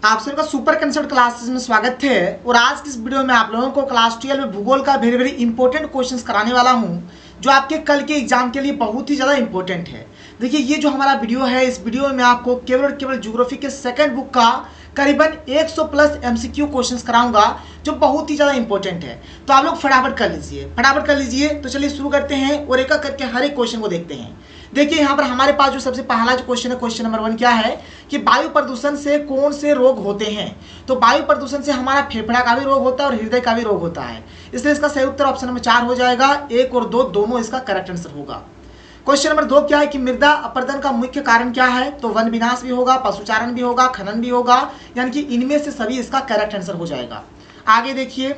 आप सभी का सुपर कंसेप्ट क्लासेस में स्वागत है। और आज की इस वीडियो में आप लोगों को क्लास 12 में भूगोल का वेरी वेरी इंपॉर्टेंट क्वेश्चंस कराने वाला हूं, जो आपके कल के एग्जाम के लिए बहुत ही ज़्यादा इंपॉर्टेंट है। देखिए, ये जो हमारा वीडियो है, इस वीडियो में आपको केवल और केवल ज्योग्राफी के सेकंड बुक का करीबन 100 प्लस MCQ क्वेश्चंस कराऊंगा, जो बहुत ही ज़्यादा इंपॉर्टेंट है। तो आप लोग फटाफट कर लीजिए। तो चलिए शुरू करते हैं और एक एक करके हर एक क्वेश्चन को देखते हैं। देखिए, यहाँ पर हमारे पास जो सबसे पहला जो क्वेश्चन है, क्वेश्चन नंबर 1 क्या है कि वायु प्रदूषण से कौन से रोग होते हैं। तो वायु प्रदूषण से हमारा फेफड़ा का भी रोग होता है और हृदय का भी रोग होता है, इसलिए इसका सही उत्तर ऑप्शन नंबर 4 हो जाएगा। 1 और 2 दोनों इसका करेक्ट आंसर होगा। क्वेश्चन नंबर 2 क्या है कि मृदा अपरदन का मुख्य कारण क्या है। तो वन विनाश भी होगा, पशुचारण भी होगा, खनन भी होगा, यानी कि इनमें से सभी इसका करेक्ट आंसर हो जाएगा। आगे देखिए,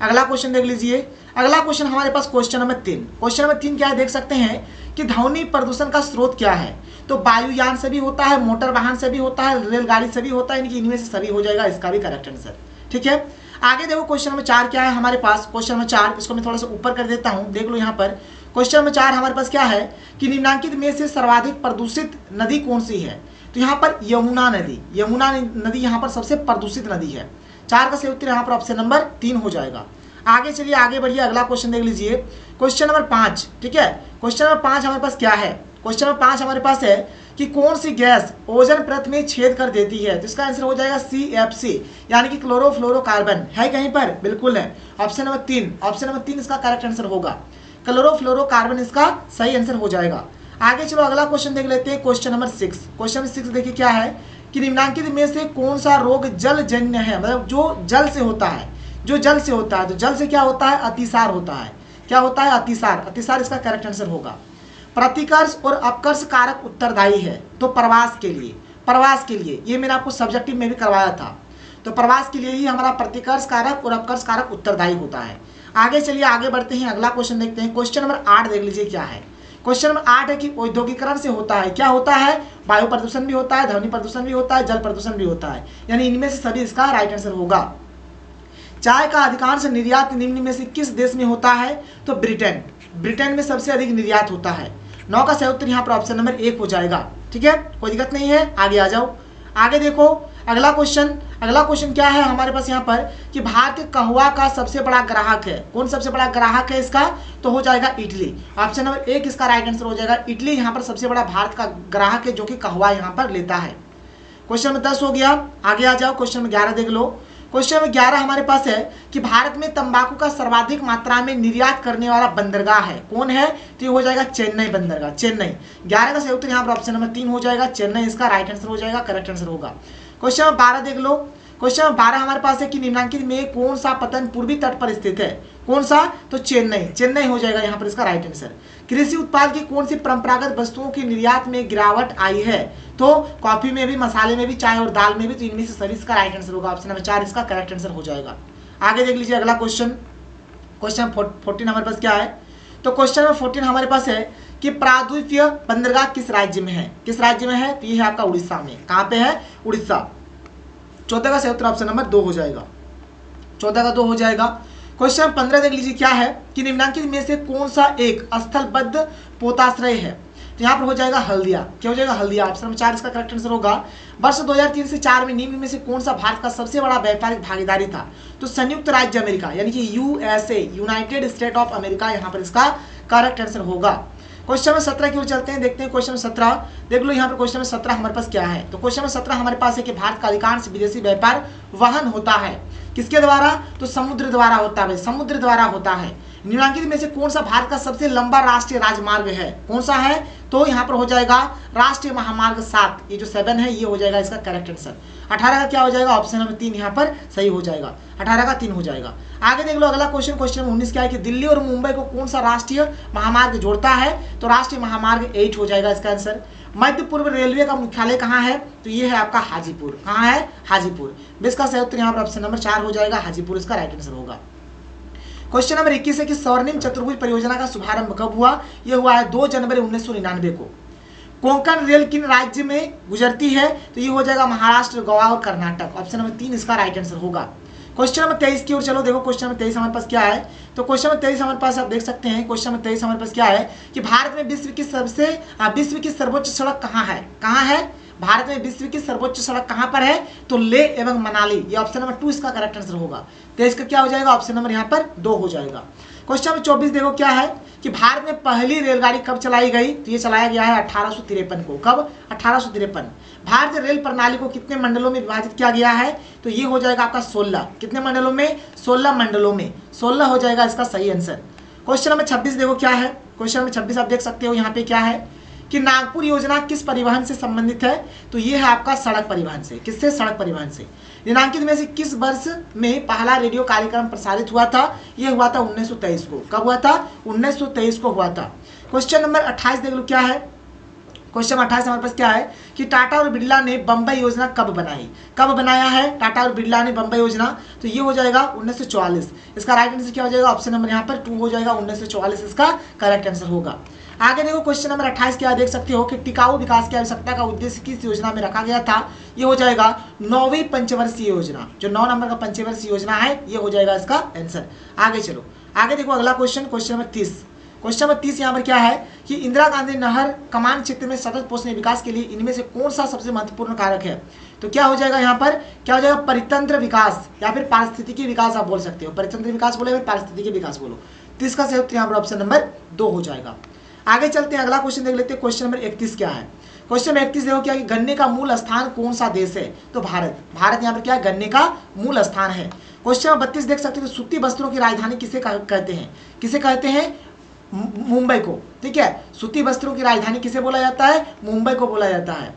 अगला क्वेश्चन देख लीजिए। अगला क्वेश्चन हमारे पास क्वेश्चन नंबर 3। क्वेश्चन नंबर 3 क्या है, देख सकते हैं कि ध्वनि प्रदूषण का स्रोत क्या है। तो वायुयान से भी होता है, मोटर वाहन से भी होता है, रेलगाड़ी से भी होता है, यानी कि इनमें से सभी हो जाएगा इसका भी करेक्ट आंसर। ठीक है, आगे देखो क्वेश्चन नंबर 4 क्या है हमारे पास। क्वेश्चन नंबर 4, इसको मैं थोड़ा सा ऊपर कर देता हूं, देख लो यहाँ पर। क्वेश्चन नंबर 4 हमारे पास क्या है कि निम्नलिखित में से सर्वाधिक प्रदूषित नदी कौन सी है। तो यहाँ पर यमुना नदी यहाँ पर सबसे प्रदूषित नदी है। 4 का सही उत्तर यहाँ पर ऑप्शन नंबर 3 हो जाएगा। आगे चलिए, आगे बढ़िए, अगला क्वेश्चन देख लीजिए। क्वेश्चन नंबर 5, ठीक है, क्वेश्चन नंबर 5 हमारे पास क्या है। क्वेश्चन नंबर 5 हमारे पास है कि कौन सी गैस ओजोन परत में छेद कर देती है। तो इसका आंसर हो जाएगा CFC, यानी कि क्लोरोफ्लोरोकार्बन। है कहीं पर? बिल्कुल है, ऑप्शन नंबर 3। ऑप्शन नंबर 3 इसका करेक्ट आंसर होगा। क्लोरोफ्लोरोकार्बन इसका सही आंसर हो जाएगा। आगे चलो, अगला क्वेश्चन देख लेते हैं। Question number 6। क्वेश्चन नंबर 6 देखिए क्या है कि निम्नलिखित में से कौन सा रोग जलजन्य है, मतलब जो जल से होता है। जो जल से होता है, तो जल से क्या होता है? अतिसार होता है। क्या होता है? अतिसार। अतिसार इसका करेक्ट आंसर होगा। प्रतिकर्ष और अपकर्ष कारक उत्तरदायी है। तो प्रवास के लिए ये मैंने आपको सब्जेक्टिव में भी करवाया था। तो प्रवास के लिए ही हमारा प्रतिकर्ष कारक और अपकर्ष कारक उत्तरदायी होता है। आगे चलिए, आगे बढ़ते हैं, अगला क्वेश्चन देखते हैं। क्वेश्चन नंबर 8 देख लीजिए क्या है। क्वेश्चन नंबर 8 है कि औद्योगिकरण से होता है। क्या होता है? वायु प्रदूषण भी होता है, ध्वनि प्रदूषण भी होता है, जल प्रदूषण भी होता है, यानी इनमें से सभी इसका राइट आंसर होगा। चाय का अधिकांश निर्यात निम्न में से किस देश में होता है। तो ब्रिटेन में सबसे अधिक निर्यात होता है। 9 का सही उत्तर यहाँ पर ऑप्शन नंबर 1 हो जाएगा। ठीक है, कोई दिक्कत नहीं है, आगे आ जाओ। आगे देखो, अगला क्वेश्चन क्या है हमारे पास यहाँ पर कि भारत के कहवा का सबसे बड़ा ग्राहक है। कौन सबसे बड़ा ग्राहक है इसका? तो हो जाएगा इटली। ऑप्शन नंबर 1 इसका राइट आंसर हो जाएगा। इटली यहाँ पर सबसे बड़ा भारत का ग्राहक है, जो कि कहवा यहाँ पर लेता है। क्वेश्चन नंबर 10 हो गया। आगे आ जाओ, क्वेश्चन नंबर 11 देख लो। क्वेश्चन नंबर 11 हमारे पास है कि भारत में तंबाकू का सर्वाधिक मात्रा में निर्यात करने वाला बंदरगाह है। कौन है? तो ये हो जाएगा चेन्नई बंदरगाह, चेन्नई। 11 का सही उत्तर यहाँ पर ऑप्शन नंबर 3 हो जाएगा। चेन्नई इसका राइट आंसर हो जाएगा, करेक्ट आंसर होगा। क्वेश्चन नंबर 12 देख लो। क्वेश्चन नंबर 12 हमारे पास है कि निम्नलिखित में कौन सा पतन पूर्वी तट पर स्थित है। कौन सा? तो चेन्नई हो जाएगा यहाँ पर इसका राइट आंसर। कृषि उत्पाद की कौन सी परंपरागत वस्तुओं की निर्यात में गिरावट आई है। तो कॉफी में भी, मसाले में भी, चाय और दाल में भी, तो इनमें से सभी इसका राइट आंसर होगा। ऑप्शन नंबर 4 इसका करेक्ट आंसर हो जाएगा। आगे देख लीजिए अगला क्वेश्चन। क्वेश्चन 14 हमारे पास क्या है। तो क्वेश्चन नंबर 14 हमारे पास है कि प्रायद्वीपीय बंदरगाह किस राज्य में है। किस राज्य में है? तो ये है आपका उड़ीसा में। कहाँ पे है? उड़ीसा। 14 का सही उत्तर ऑप्शन नंबर 2 हो जाएगा। 14 का 2 हो जाएगा। क्वेश्चन 15 देख लीजिए क्या है कि निम्नलिखित में से कौन सा एक स्थलबद्ध पोताश्रय है। तो यहाँ पर हो जाएगा हल्दिया। क्या हो जाएगा? हल्दिया। ऑप्शन नंबर 4 इसका करेक्ट आंसर होगा। वर्ष 2003 से 4 में निम्न में से कौन सा भारत का सबसे बड़ा व्यापारिक भागीदारी था। तो संयुक्त राज्य अमेरिका, यानी कि USA, United state of America यहाँ पर इसका करेक्ट आंसर होगा। क्वेश्चन नंबर 17 की ओर चलते हैं, देखते हैं क्वेश्चन नंबर 17 देख लो। यहाँ पर क्वेश्चन नंबर 17 हमारे पास क्या है। तो क्वेश्चन नंबर 17 हमारे पास है कि भारत का अधिकांश विदेशी व्यापार वहन होता है किसके द्वारा। तो समुद्र द्वारा होता है, समुद्र द्वारा होता है। निम्नलिखित में से कौन सा भारत का सबसे लंबा राष्ट्रीय राजमार्ग है। कौन सा है? तो यहाँ पर हो जाएगा राष्ट्रीय महामार्ग 7। ये जो 7 है ये हो जाएगा इसका करेक्ट आंसर। 18 का क्या हो जाएगा? ऑप्शन नंबर 3 यहाँ पर सही हो जाएगा। 18 का 3 हो जाएगा। आगे देख लो अगला क्वेश्चन। क्वेश्चन नंबर 19 क्या है कि दिल्ली और मुंबई को कौन सा राष्ट्रीय महामार्ग जोड़ता है। तो राष्ट्रीय महामार्ग 8 हो जाएगा इसका आंसर। मध्य पूर्व रेलवे का मुख्यालय कहाँ है। तो ये है आपका हाजीपुर। कहाँ है? हाजीपुर। इसका सही उत्तर यहाँ पर ऑप्शन नंबर 4 हो जाएगा। हाजीपुर इसका राइट आंसर होगा। क्वेश्चन नंबर 21 है कि स्वर्णिम चतुर्भुज परियोजना का शुभारंभ कब हुआ। यह हुआ है 2 जनवरी 1999 को। कोंकण रेल किन राज्य में गुजरती है। तो ये हो जाएगा महाराष्ट्र, गोवा और कर्नाटक। ऑप्शन नंबर 3 इसका राइट आंसर होगा। क्वेश्चन नंबर 23 की ओर चलो। देखो क्वेश्चन नंबर 23 हमारे पास क्या है। तो क्वेश्चन नंबर 23 हमारे पास आप देख सकते हैं। क्वेश्चन नंबर 23 हमारे पास क्या है कि भारत में विश्व की सर्वोच्च सड़क कहाँ है। कहाँ है? भारत में विश्व की सर्वोच्च सड़क कहां पर है? तो लेह एवं मनाली। ये ऑप्शन नंबर 2 इसका करेक्ट आंसर होगा। तो इसका क्या हो जाएगा? ऑप्शन नंबर यहाँ पर 2 हो जाएगा। क्वेश्चन नंबर 24 देखो क्या है कि भारत में पहली रेलगाड़ी कब चलाई गई? तो ये चलाया गया है 1853 को। कब? 1853। भारतीय रेल प्रणाली को कितने मंडलों में विभाजित किया गया है? तो ये हो जाएगा आपका 16। कितने मंडलों में? 16 मंडलों में। 16 हो जाएगा इसका सही आंसर। क्वेश्चन नंबर 26 देखो क्या है। क्वेश्चन नंबर 26 आप देख सकते हो यहाँ पे क्या है कि नागपुर योजना किस परिवहन से संबंधित है? तो ये है आपका सड़क परिवहन से। किससे? सड़क परिवहन से। निम्नलिखित में से किस वर्ष में पहला रेडियो कार्यक्रम प्रसारित हुआ था? यह हुआ था 1923 को। कब हुआ था? 1923 को हुआ था। क्वेश्चन नंबर 28 देख लो क्या है। क्वेश्चन 28 हमारे पास क्या है कि टाटा और बिरला ने बम्बई योजना कब बनाई? कब बनाया है टाटा और बिरला ने बम्बई योजना? तो ये हो जाएगा 1944। इसका राइट आंसर क्या हो जाएगा? ऑप्शन नंबर यहाँ पर 2 हो जाएगा। 1944 इसका करेक्ट आंसर होगा। आगे देखो क्वेश्चन नंबर 28 क्या देख सकते हो कि टिकाऊ विकास की आवश्यकता का उद्देश्य किस योजना में रखा गया था? ये हो जाएगा 9वीं पंचवर्षीय योजना। जो 9 नंबर का पंचवर्षीय योजना है ये हो जाएगा इसका आंसर। आगे चलो, आगे देखो अगला question, question number 30। Question number 30 यहाँ पर क्या है कि इंदिरा गांधी नहर कमान क्षेत्र में सतत पोषण विकास के लिए इनमें से कौन सा सबसे महत्वपूर्ण कारक है? तो क्या हो जाएगा यहाँ पर? क्या हो जाएगा? परितंत्र विकास या फिर पारिस्थितिकी विकास आप बोल सकते हो। परितंत्र विकास बोलो या पारिस्थितिकी विकास बोलो। तो इसका सही उत्तर यहाँ पर ऑप्शन नंबर 2 हो जाएगा। आगे चलते हैं, अगला क्वेश्चन देख लेते हैं। क्वेश्चन नंबर 31 क्या है? क्वेश्चन नंबर 31 देखो क्या है, गन्ने का मूल स्थान कौन सा देश है? तो भारत। भारत यहाँ पर क्या है? गन्ने का मूल स्थान है। क्वेश्चन नंबर 32 देख सकते हो, तो सूती वस्त्रों की राजधानी किसे कहते हैं? किसे कहते हैं? मुंबई को। ठीक है, सूती वस्त्रों की राजधानी किसे बोला जाता है? मुंबई को बोला जाता है।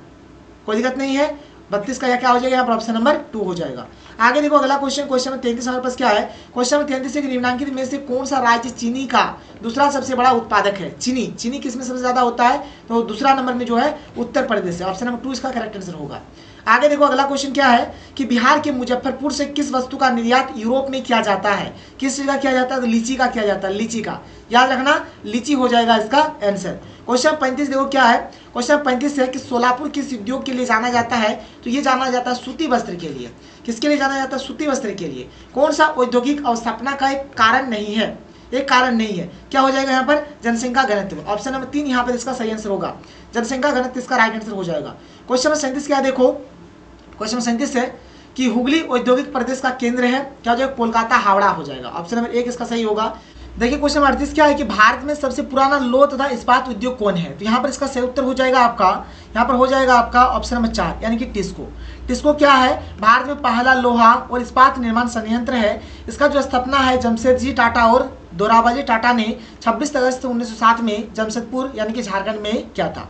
कोई दिक्कत नहीं है। 32 का क्या हो जाएगा यहाँ पर? ऑप्शन नंबर 2 हो जाएगा। आगे देखो अगला क्वेश्चन, क्वेश्चन नंबर 33 हमारे पास क्या है? क्वेश्चन नंबर 33 है निम्नलिखित में से कौन सा राज्य चीनी का दूसरा सबसे बड़ा उत्पादक है? चीनी। चीनी किस में सबसे ज्यादा होता है? तो दूसरा नंबर में जो है उत्तर प्रदेश है। ऑप्शन नंबर 2 इसका करेक्ट आंसर होगा। आगे देखो अगला क्वेश्चन क्या है कि बिहार के मुजफ्फरपुर से किस वस्तु का निर्यात यूरोप में किया जाता है? किस चीज का किया जाता है? तो लीची का किया जाता है। लीची का, याद रखना, लीची हो जाएगा इसका आंसर। क्वेश्चन 35 देखो क्या है। क्वेश्चन 35 है कि सोलापुर किस उद्योग के लिए जाना जाता है? तो ये जाना जाता है सूती वस्त्र के लिए। किसके लिए जाना जाता है? सूती वस्त्र के लिए। कौन सा औद्योगिक अवस्थापना का एक कारण नहीं है? एक कारण नहीं है। क्या हो जाएगा यहाँ पर? जनसंख्या घनत्व। ऑप्शन नंबर 3 यहाँ पर इसका सही आंसर होगा। जनसंख्या घनत्व इसका राइट आंसर हो जाएगा। क्वेश्चन नंबर 37 क्या है देखो। क्वेश्चन नंबर 37 है कि हुगली औद्योगिक प्रदेश का केंद्र है। क्या हो जाएगा? कोलकाता हावड़ा हो जाएगा। ऑप्शन नंबर 1 इसका सही होगा। देखिए क्वेश्चन नंबर 38 क्या है कि भारत में सबसे पुराना लौह तथा इस्पात उद्योग कौन है? तो यहाँ पर इसका सही उत्तर हो जाएगा आपका, यहाँ पर हो जाएगा आपका ऑप्शन नंबर 4 यानी कि टिस्को। टिस्को क्या है? भारत में पहला लोहा और इस्पात निर्माण संयंत्र है। इसका जो स्थापना है जमशेदजी टाटा और दोराबाजी टाटा ने 26 अगस्त 1907 में जमशेदपुर यानी कि झारखंड में किया था।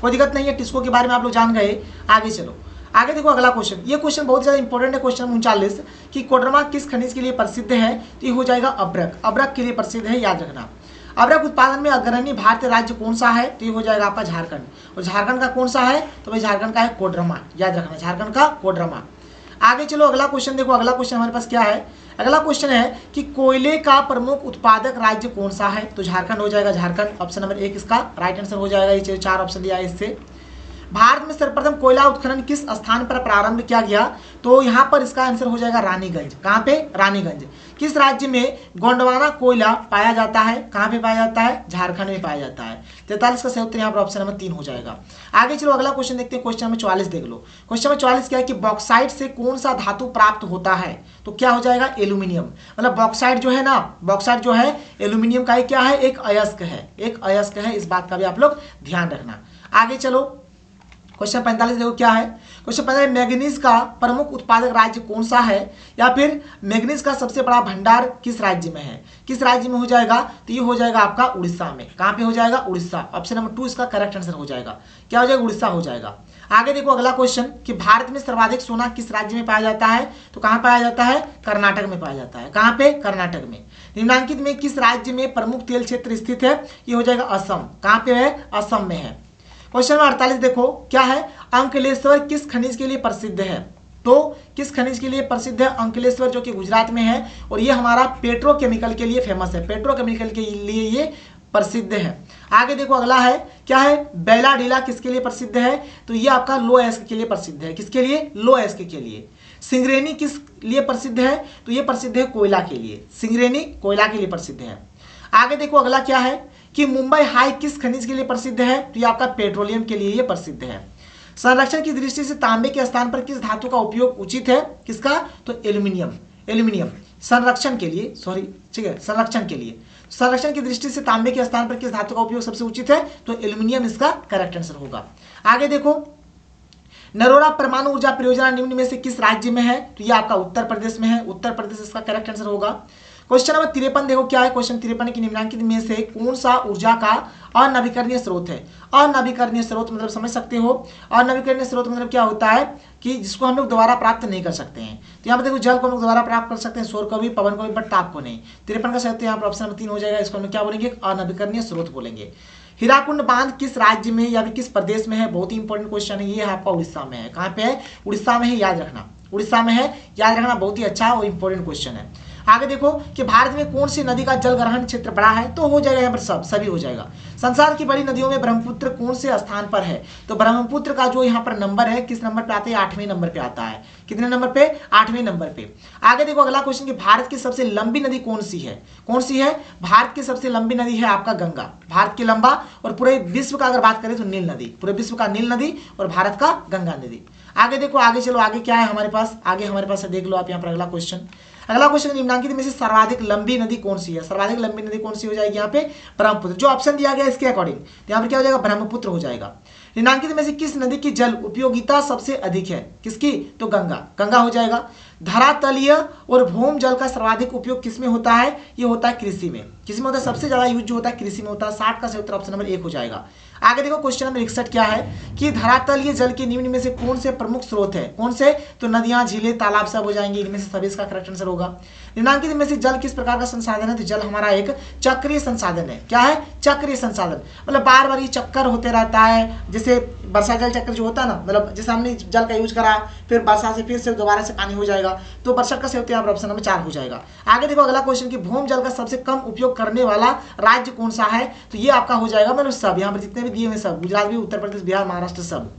कोई दिक्कत नहीं है, टिस्को के बारे में आप लोग जान गए। आगे चलो, आगे देखो अगला क्वेश्चन। ये क्वेश्चन बहुत ज्यादा इंपॉर्टेंट है। क्वेश्चन 39 कि कोडरमा किस खनिज के लिए प्रसिद्ध है? तो ये हो जाएगा अब्रक। अब्रक के लिए प्रसिद्ध है, याद रखना। अब्रक उत्पादन में अग्रणी भारतीय राज्य कौन सा है? तो ये हो जाएगा आपका झारखंड। और झारखंड का कौन सा है? तो भाई झारखंड का है कोडरमा, याद रखना, झारखंड का कोडरमा। आगे चलो अगला क्वेश्चन देखो। अगला क्वेश्चन हमारे पास क्या है? अगला क्वेश्चन है कि कोयले का प्रमुख उत्पादक राज्य कौन सा है? तो झारखंड हो जाएगा। झारखंड ऑप्शन नंबर 1 इसका राइट आंसर हो जाएगा। ये 4 ऑप्शन दिया है इससे। भारत में सर्वप्रथम कोयला उत्खनन किस स्थान पर प्रारंभ किया गया? तो यहाँ पर इसका आंसर हो जाएगा रानीगंज। कहाँ पे? रानीगंज। किस राज्य में गोंडवाना कोयला पाया जाता है? कहाँ पे पाया जाता है? झारखंड में पाया जाता है। 43 का सही उत्तर यहाँ पर ऑप्शन नंबर 3 हो जाएगा। आगे चलो अगला क्वेश्चन देखते हैं। क्वेश्चन नंबर 44 देख लो। क्वेश्चन नंबर 44 क्या है कि बॉक्साइट से कौन सा धातु प्राप्त होता है? तो क्या हो जाएगा? एल्यूमिनियम। मतलब बॉक्साइट जो है ना, बॉक्साइट जो है एल्यूमिनियम का क्या है? एक अयस्क है। एक अयस्क है, इस बात का भी आप लोग ध्यान रखना। आगे चलो क्वेश्चन 45 देखो क्या है। क्वेश्चन 45 मैग्नीज का प्रमुख उत्पादक राज्य कौन सा है? या फिर मैग्नीज का सबसे बड़ा भंडार किस राज्य में है? किस राज्य में हो जाएगा? तो ये हो जाएगा आपका उड़ीसा में। कहाँ पे हो जाएगा? उड़ीसा। ऑप्शन नंबर 2 इसका करेक्ट आंसर हो जाएगा। क्या हो जाएगा? उड़ीसा हो जाएगा। आगे देखो अगला क्वेश्चन कि भारत में सर्वाधिक सोना किस राज्य में पाया जाता है? तो कहाँ पाया जाता है? कर्नाटक में पाया जाता है। कहाँ पे? कर्नाटक में। निम्नलिखित में किस राज्य में प्रमुख तेल क्षेत्र स्थित है? ये हो जाएगा असम। कहाँ पे है? असम में है। क्वेश्चन नंबर 48 देखो क्या है। अंकलेश्वर किस खनिज के लिए प्रसिद्ध है? तो किस खनिज के लिए प्रसिद्ध है अंकलेश्वर? जो कि गुजरात में है और ये हमारा पेट्रोकेमिकल के लिए फेमस है। पेट्रोकेमिकल के लिए ये प्रसिद्ध है। आगे देखो अगला है क्या है। बेलाडीला किसके लिए प्रसिद्ध है? तो ये आपका लो एस्क के लिए प्रसिद्ध है। किसके लिए? लो एस्क के लिए। सिंगरेनी किस लिए प्रसिद्ध है? तो ये प्रसिद्ध है कोयला के लिए। सिंगरेनी कोयला के लिए प्रसिद्ध है। आगे देखो अगला क्या है कि मुंबई हाई किस खनिज के लिए प्रसिद्ध है? तो ये आपका पेट्रोलियम के लिए ये प्रसिद्ध है। संरक्षण की दृष्टि से तांबे के स्थान पर किस धातु का उपयोग उचित है? किसका? तो एल्यूमिनियम। एल्यूमिनियम संरक्षण के लिए, सॉरी ठीक है, संरक्षण के लिए, संरक्षण की दृष्टि से तांबे के स्थान पर किस धातु का उपयोग सबसे उचित है? तो एल्यूमिनियम इसका करेक्ट आंसर होगा। आगे देखो, नरोरा परमाणु ऊर्जा परियोजना निम्न में से किस राज्य में है? तो ये आपका उत्तर प्रदेश में है, उत्तर प्रदेश इसका करेक्ट आंसर होगा। क्वेश्चन नंबर 53 देखो क्या है, क्वेश्चन 53 की निम्नलिखित में से कौन सा ऊर्जा का अनवीकरणीय स्रोत है? अनवीकरणीय स्रोत मतलब समझ सकते हो, अनवीकरणीय स्रोत मतलब क्या होता है कि जिसको हम लोग दोबारा प्राप्त नहीं कर सकते हैं। तो यहाँ पर देखो, जल को हम लोग दोबारा प्राप्त कर सकते हैं, सौर को भी, पवन को भी, बट ताप को नहीं। 53 का सही यहाँ पर ऑप्शन नंबर 3 हो जाएगा। इसको हम क्या बोलेंगे? अनवीकरणीय स्रोत बोलेंगे। हीराकुंड बांध किस राज्य में या फिर किस प्रदेश में है? बहुत ही इंपॉर्टेंट क्वेश्चन है, ये आपका उड़ीसा में है। कहाँ पे है? उड़ीसा में है, याद रखना, उड़ीसा में है, याद रखना, बहुत ही अच्छा और इंपॉर्टेंट क्वेश्चन है। आगे देखो कि भारत में कौन सी नदी का जल ग्रहण क्षेत्र बड़ा है? तो हो जाएगा यहाँ पर सभी हो जाएगा। संसार की बड़ी नदियों में ब्रह्मपुत्र कौन से स्थान पर है? तो ब्रह्मपुत्र का जो यहाँ पर नंबर है, किस नंबर पे आता है? 8वें नंबर पे आता है। कितने नंबर पे? 8वें नंबर पे। आगे देखो अगला क्वेश्चन कि भारत की सबसे लंबी नदी कौन सी है? कौन सी है? भारत की सबसे लंबी नदी है आपका गंगा, भारत की लंबा, और पूरे विश्व का अगर बात करें तो नील नदी, पूरे विश्व का नील नदी और भारत का गंगा नदी। आगे देखो, आगे चलो, आगे क्या है हमारे पास? आगे हमारे पास देख लो आप यहाँ पर अगला क्वेश्चन। अगला क्वेश्चन, निम्नलिखित में से सर्वाधिक लंबी नदी कौन सी है? सर्वाधिक लंबी नदी कौन सी हो जाएगी यहाँ पे? ब्रह्मपुत्र। जो ऑप्शन दिया गया इसके अकॉर्डिंग तो यहाँ पर क्या हो जाएगा? ब्रह्मपुत्र हो जाएगा। निम्नलिखित में से किस नदी की जल उपयोगिता सबसे अधिक है? किसकी? तो गंगा, गंगा हो जाएगा। धरातलीय और भूम जल का सर्वाधिक उपयोग किसमें होता है? ये होता है कृषि में। किसमें होता है? सबसे ज्यादा यूज जो होता है कृषि में होता है। 60 का सही उत्तर ऑप्शन नंबर 1 हो जाएगा। आगे देखो क्वेश्चन नंबर 61 क्या है कि धरातलीय जल के निम्न में से कौन से प्रमुख स्रोत है? कौन से? तो नदियां, झीलें, तालाब सब हो जाएंगे, इनमें से सभी इसका करेक्ट आंसर होगा। निम्नलिखित में से जल किस प्रकार का संसाधन है? तो जल हमारा एक चक्रीय संसाधन है। क्या है? चक्रीय संसाधन, मतलब बार बार ये चक्कर होते रहता है। जैसे वर्षा जल चक्र जो होता है ना, मतलब जैसे हमने जल का यूज करा, फिर वर्षा से फिर से दोबारा से पानी हो जाएगा, तो वर्षा का सही उत्तर ऑप्शन नंबर 4 हो जाएगा। आगे देखो अगला क्वेश्चन कि भूम जल का सबसे कम उपयोग करने वाला राज्य कौन सा है? तो ये आपका हो जाएगा, मतलब सब यहाँ पर जितने भी दिए हुए सब, गुजरात भी, उत्तर प्रदेश, बिहार, महाराष्ट्र, सब।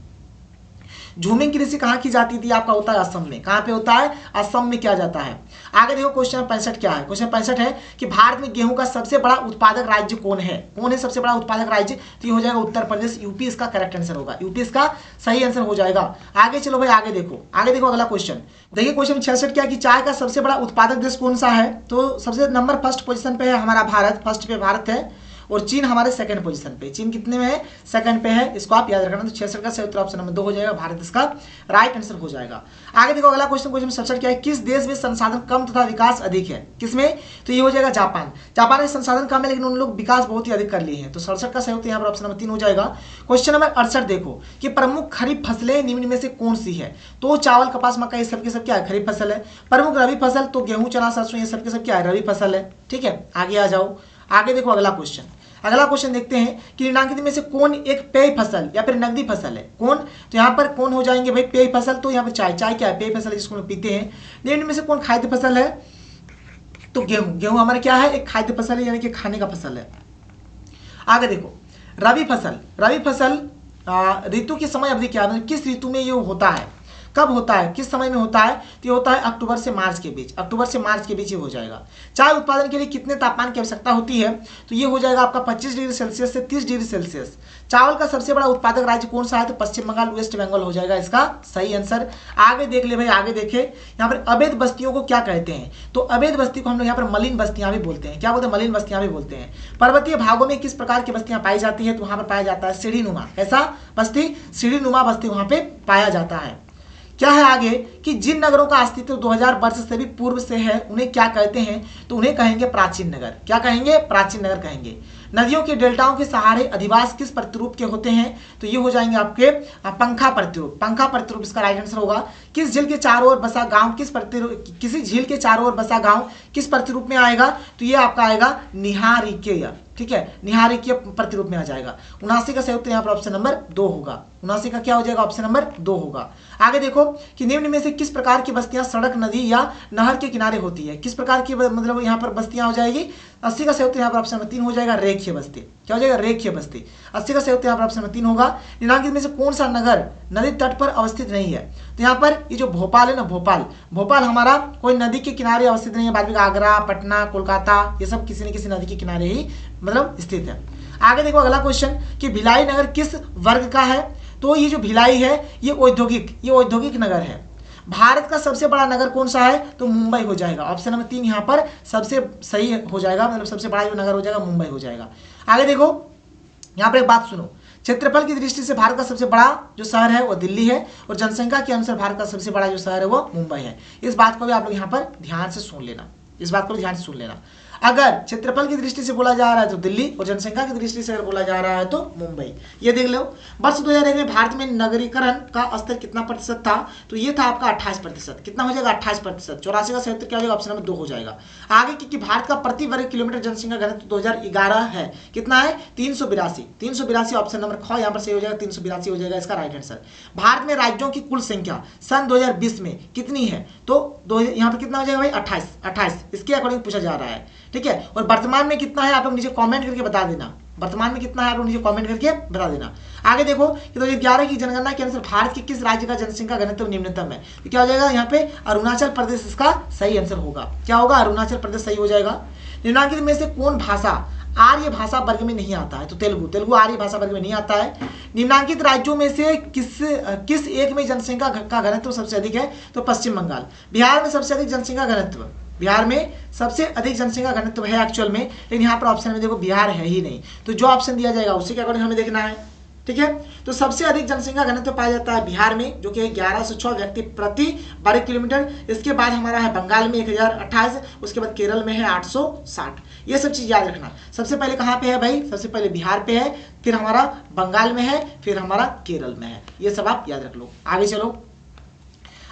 झूमिंग कृषि कहाँ की जाती थी? आपका होता है असम में। कहाँ पे होता है? असम में किया जाता है। आगे देखो क्वेश्चन 65 क्या है? क्वेश्चन 65 है कि भारत में गेहूं का सबसे बड़ा उत्पादक राज्य कौन है? कौन है सबसे बड़ा उत्पादक राज्य? तो ये हो जाएगा उत्तर प्रदेश, यूपी इसका करेक्ट आंसर होगा। यूपी इसका सही आंसर हो जाएगा। आगे चलो भाई, आगे देखो, आगे देखो अगला क्वेश्चन। देखिए क्वेश्चन 66 क्या है कि चाय का सबसे बड़ा उत्पादक देश कौन सा है? तो सबसे नंबर फर्स्ट पोजीशन पे है हमारा भारत, फर्स्ट पे भारत है, और चीन हमारे सेकंड पोजीशन पे। चीन कितने में है? सेकंड पे है, इसको आप याद रखना। तो 66 का सही उत्तर ऑप्शन नंबर 2 हो जाएगा, भारत इसका राइट आंसर हो जाएगा। आगे देखो अगला क्वेश्चन, क्वेश्चन 67 क्या है? किस देश में संसाधन कम तथा विकास अधिक है? किसमें? तो ये हो जाएगा जापान। जापान में संसाधन कम है लेकिन उन लोग विकास बहुत ही अधिक कर लिए हैं। तो 67 का सही उत्तर यहाँ पर ऑप्शन नंबर 3 हो जाएगा। क्वेश्चन नंबर 68 देखो कि प्रमुख खरीफ फसलें निम्न में से कौन सी है? तो चावल, कपास, मक्का, ये सब के सब क्या है? खरीफ फसल है। प्रमुख रबी फसल तो गेहूं, चना, सरसों, ये सब के सब क्या है? रबी फसल है। ठीक है, आगे आ जाओ। आगे देखो अगला क्वेश्चन, अगला क्वेश्चन देखते हैं कि निम्नलिखित में से कौन एक पेय फसल या फिर नगदी फसल है? कौन? तो यहाँ पर कौन हो जाएंगे भाई? पेय फसल। तो यहाँ पर चाय, चाय क्या है? पेय फसल है, जिसको हम पीते हैं। निम्न में से कौन खाद्य फसल है? तो गेहूं, गेहूं हमारा क्या है? एक खाद्य फसल है, यानी कि खाने का फसल है। आगे देखो रबी फसल, रबी फसल ऋतु की समय अवधि क्या है? मतलब किस ऋतु में ये होता है? कब होता है? किस समय में होता है? तो ये होता है अक्टूबर से मार्च के बीच, अक्टूबर से मार्च के बीच ये हो जाएगा। चाय उत्पादन के लिए कितने तापमान की आवश्यकता होती है? तो ये हो जाएगा आपका 25 डिग्री सेल्सियस से 30 डिग्री सेल्सियस। चावल का सबसे बड़ा उत्पादक राज्य कौन सा है? तो पश्चिम बंगाल, वेस्ट बंगाल हो जाएगा इसका सही आंसर। आगे देख ले भाई, आगे देखे यहाँ पर अवैध बस्तियों को क्या कहते हैं? तो अवैध बस्ती को हम लोग यहाँ पर मलिन बस्तियां भी बोलते हैं। क्या बोलते हैं? मलिन बस्तियां भी बोलते हैं। पर्वतीय भागों में किस प्रकार की बस्तियां पाई जाती है? तो वहां पर पाया जाता है सीढ़ीनुमा। कैसा बस्ती? सीढ़ीनुमा बस्ती वहां पे पाया जाता है। क्या है आगे कि जिन नगरों का अस्तित्व 2000 वर्ष से भी पूर्व से है उन्हें क्या कहते हैं? तो उन्हें कहेंगे प्राचीन नगर। क्या कहेंगे? प्राचीन नगर कहेंगे। नदियों के डेल्टाओं के सहारे अधिवास किस प्रतिरूप के होते हैं? तो ये हो जाएंगे आपके पंखा प्रतिरूप। पंखा प्रतिरूप इसका राइट आंसर होगा। किस झील के चारों ओर बसा गांव किस प्रतिरूप, किसी झील के चारों ओर बसा गांव किस प्रतिरूप में आएगा? तो ये आपका आएगा निहारिकेय। ठीक है, निहारिकीय प्रतिरूप में आ जाएगा। 79 का सही उत्तर यहाँ पर ऑप्शन नंबर 2 होगा। 79 का क्या हो जाएगा? ऑप्शन नंबर 2 होगा। आगे देखो कि निम्न में से किस प्रकार की बस्तियां सड़क, नदी या नहर के किनारे होती है? किस प्रकार की मतलब यहाँ पर बस्तियां हो जाएगी? 80 का सही उत्तर यहाँ पर ऑप्शन नंबर 3 हो जाएगा, रेखीय बस्ती। क्या हो जाएगा? रेखीय बस्ती। 80 का सही उत्तर यहाँ पर ऑप्शन नंबर 3 होगा। निम्नलिखित में से कौन सा नगर नदी तट पर अवस्थित नहीं है? तो यहाँ पर ये जो भोपाल है ना, भोपाल, भोपाल हमारा कोई नदी के किनारे अवस्थित नहीं है। बाद में आगरा, पटना, कोलकाता, ये सब किसी न किसी नदी के किनारे ही मतलब स्थित है। आगे देखो अगला क्वेश्चन कि भिलाई नगर किस वर्ग का है? तो ये जो भिलाई है ये औद्योगिक नगर है। भारत का सबसे बड़ा नगर कौन सा है, तो मुंबई हो जाएगा। ऑप्शन नंबर 3 यहाँ पर सबसे सही हो जाएगा, मतलब सबसे बड़ा जो नगर हो जाएगा मुंबई हो जाएगा। आगे देखो यहाँ पर एक बात सुनो, क्षेत्रफल की दृष्टि से भारत का सबसे बड़ा जो शहर है वो दिल्ली है, और जनसंख्या के अनुसार भारत का सबसे बड़ा जो शहर है वो मुंबई है। इस बात को भी आप लोग यहाँ पर ध्यान से सुन लेना, इस बात को भी ध्यान से सुन लेना। अगर क्षेत्रफल की दृष्टि से बोला जा रहा है तो दिल्ली, और जनसंख्या की दृष्टि से अगर बोला जा रहा है तो मुंबई। ये देख लो, वर्ष 2001 में भारत में नगरीकरण का स्तर कितना प्रतिशत था, तो ये था आपका 28%। कितना हो जाएगा, 28%। 84 का संयुक्त क्या हो जाएगा, ऑप्शन नंबर 2 हो जाएगा। आगे क्योंकि भारत का प्रति वर्ग किलोमीटर जनसंख्या घनत्व 2011 है, कितना है, 382। ऑप्शन नंबर ख यहाँ पर सही हो जाएगा, 382 हो जाएगा इसका राइट आंसर। भारत में राज्यों की कुल संख्या सन 2020 में कितनी है, तो यहाँ पर कितना हो जाएगा भाई, 28। इसके अकॉर्डिंग पूछा जा रहा है, ठीक है। और वर्तमान में कितना है आप लोग नीचे कमेंट करके बता देना, वर्तमान में कितना है आप लोग नीचे कमेंट करके बता देना। आगे देखो कि 2011 की जनगणना के अनुसार भारत के किस राज्य का जनसंख्या घनत्व निम्नतम है, तो क्या हो जाएगा यहाँ पे अरुणाचल प्रदेश इसका सही आंसर होगा। क्या होगा, अरुणाचल प्रदेश सही हो जाएगा। निम्नलिखित में से कौन भाषा आर्य भाषा वर्ग में नहीं आता है, तो तेलुगु आर्य भाषा वर्ग में नहीं आता है। निम्नलिखित राज्यों में से किस एक में जनसंख्या का घनत्व सबसे अधिक है, तो पश्चिम बंगाल। बिहार में सबसे अधिक जनसंख्या घनत्व, बिहार में सबसे अधिक जनसंख्या घनत्व है एक्चुअल में, लेकिन यहाँ पर ऑप्शन में देखो बिहार है ही नहीं, तो जो ऑप्शन दिया जाएगा उसी के अकॉर्डिंग हमें देखना है, ठीक है। तो सबसे अधिक जनसंख्या घनत्व पाया जाता है बिहार में, जो कि 1106 व्यक्ति प्रति वर्ग किलोमीटर। इसके बाद हमारा है बंगाल में 1028, उसके बाद केरल में है 860। ये सब चीज याद रखना। सबसे पहले कहाँ पे है भाई, सबसे पहले बिहार पे है, फिर हमारा बंगाल में है, फिर हमारा केरल में है। ये सब आप याद रख लो। आगे चलो,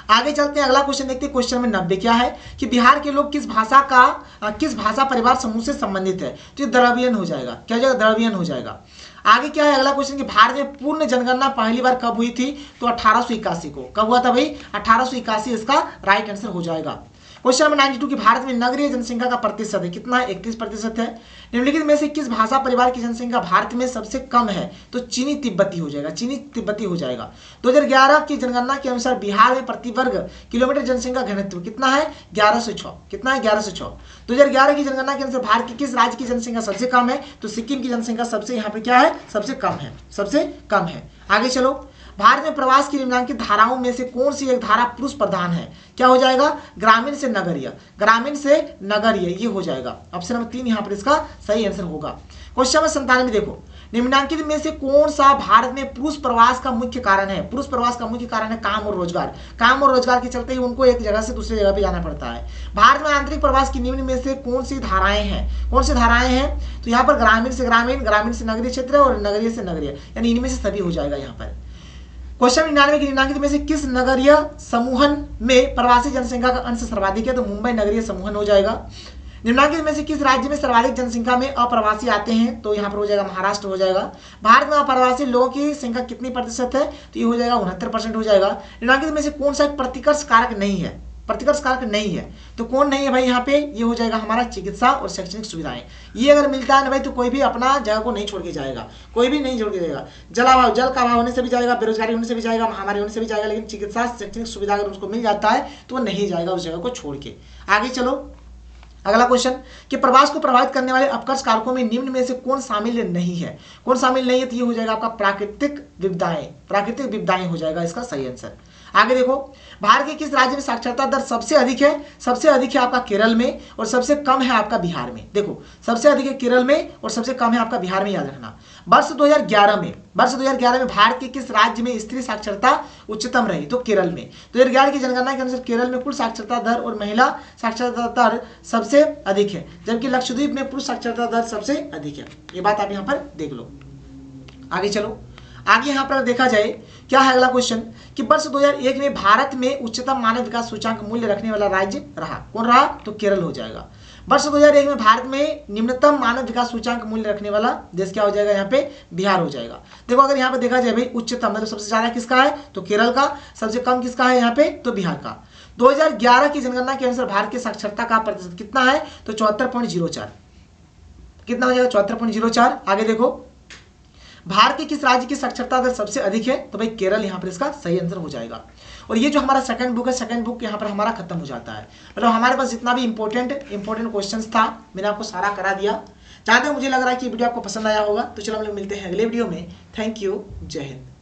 आगे चलते हैं, अगला क्वेश्चन देखते हैं। क्वेश्चन में 90 क्या है कि बिहार के लोग किस भाषा परिवार समूह से संबंधित है, तो ये द्रविड़ियन हो जाएगा। क्या हो जाएगा, द्रविड़ियन हो जाएगा। आगे क्या है अगला क्वेश्चन कि भारत में पूर्ण जनगणना पहली बार कब हुई थी, तो 1881 को। कब हुआ था भाई, 1881 इसका राइट आंसर हो जाएगा। क्वेश्चन नंबर 92 कि भारत में नगरीय जनसंख्या का प्रतिशत है, कितना है, 31% है। निम्नलिखित में से किस भाषा परिवार की जनसंख्या भारत में सबसे कम है, तो चीनी तिब्बती हो जाएगा, चीनी तिब्बती हो जाएगा। 2011 की जनगणना के अनुसार बिहार में प्रति वर्ग किलोमीटर जनसंख्या घनत्व कितना है, 1106। कितना है, 1106। 2011 की जनगणना के अनुसार भारत के किस राज्य की जनसंख्या सबसे कम है, तो सिक्किम की जनसंख्या सबसे यहाँ पे क्या है, सबसे कम है, सबसे कम है। आगे चलो, भारत में प्रवास की निम्नलिखित धाराओं में से कौन सी एक धारा पुरुष प्रधान है, क्या हो जाएगा, ग्रामीण से नगरीय, ग्रामीण से नगरीय, ये हो जाएगा। ऑप्शन नंबर 3 यहाँ पर इसका सही आंसर होगा। क्वेश्चन नंबर 97 देखो, निम्नलिखित में से कौन सा भारत में पुरुष प्रवास का मुख्य कारण है। पुरुष प्रवास का मुख्य कारण है काम और रोजगार। काम और रोजगार के चलते ही उनको एक जगह से दूसरी जगह पे जाना पड़ता है। भारत में आंतरिक प्रवास की निम्न में से कौन सी धाराएं हैं, कौन सी धाराएं हैं, तो यहाँ पर ग्रामीण से ग्रामीण, ग्रामीण से नगरीय क्षेत्र और नगरीय से नगरीय, यानी इनमें से सभी हो जाएगा यहाँ पर। क्वेश्चन 99 की निम्नलिखित में से किस नगरीय समूहन में प्रवासी जनसंख्या का अंश सर्वाधिक है, तो मुंबई नगरीय समूहन हो जाएगा। निम्नलिखित में से किस राज्य में सर्वाधिक जनसंख्या में अप्रवासी आते हैं, तो यहाँ पर हो जाएगा महाराष्ट्र हो जाएगा। भारत में अप्रवासी लोगों की संख्या कितनी प्रतिशत है, तो ये हो जाएगा 69% हो जाएगा। निम्नलिखित में से कौन सा प्रतिकर्ष कारक नहीं है, प्रतिकर्ष कारक नहीं है, तो कौन नहीं है भाई यहाँ पे, ये हो जाएगा हमारा चिकित्सा और शैक्षणिक सुविधाएं। ये अगर मिलता है ना भाई, तो कोई भी अपना जगह को नहीं छोड़ के जाएगा, कोई भी नहीं छोड़ के जाएगा। जल का अभाव होने से भी जाएगा, बेरोजगारी होने से भी जाएगा, महामारी होने से भी जाएगा, लेकिन चिकित्सा शैक्षणिक सुविधा अगर उसको मिल जाता है तो वो नहीं जाएगा उस जगह को छोड़ के। आगे चलो, अगला क्वेश्चन कि प्रवास को प्रभावित करने वाले अपकर्ष कारकों में निम्न में से कौन शामिल नहीं है, कौन शामिल नहीं है, तो ये हो जाएगा आपका प्राकृतिक विपदाएं, प्राकृतिक विपदाएं हो जाएगा इसका सही आंसर। आगे देखो, भारत के किस राज्य में साक्षरता दर सबसे अधिक है, सबसे अधिक है आपका केरल में और सबसे कम है आपका बिहार में। देखो, सबसे अधिक है केरल में और सबसे कम है आपका बिहार में, याद रखना। वर्ष 2011 में भारत के किस राज्य में स्त्री साक्षरता उच्चतम रही, तो केरल में। 2011 की जनगणना के अनुसार केरल में कुल साक्षरता दर और महिला साक्षरता दर सबसे अधिक है, जबकि लक्षद्वीप में पुरुष साक्षरता दर सबसे अधिक है। ये बात आप यहाँ पर देख लो। आगे चलो, आगे यहाँ पर देखा जाए क्या है अगला क्वेश्चन कि वर्ष 2001 में भारत में उच्चतम मानव विकास सूचकांक मूल्य रखने वाला राज्य रहा, कौन रहा, तो केरल हो जाएगा। वर्ष 2001 में भारत में निम्नतम मानव विकास सूचकांक मूल्य रखने वाला देश क्या हो जाएगा, यहाँ पे बिहार हो जाएगा। देखो, अगर यहाँ पे देखा जाए भाई, उच्चतम मतलब सबसे ज्यादा किसका है, तो केरल का, सबसे कम किसका है यहाँ पे, तो बिहार का। 2011 की जनगणना के अनुसार भारत की साक्षरता का प्रतिशत कितना है, तो 74.04। कितना हो जाएगा, 74.04। आगे देखो, भारत के किस राज्य की साक्षरता दर सबसे अधिक है, तो भाई केरल यहाँ पर इसका सही आंसर हो जाएगा। और ये जो हमारा सेकंड बुक है, सेकंड बुक यहाँ पर हमारा खत्म हो जाता है। मतलब हमारे पास जितना भी इंपॉर्टेंट क्वेश्चंस था मैंने आपको सारा करा दिया। जहाँ तक मुझे लग रहा है कि वीडियो आपको पसंद आया होगा, तो चलो हम लोग मिलते हैं अगले वीडियो में। थैंक यू, जय हिंद।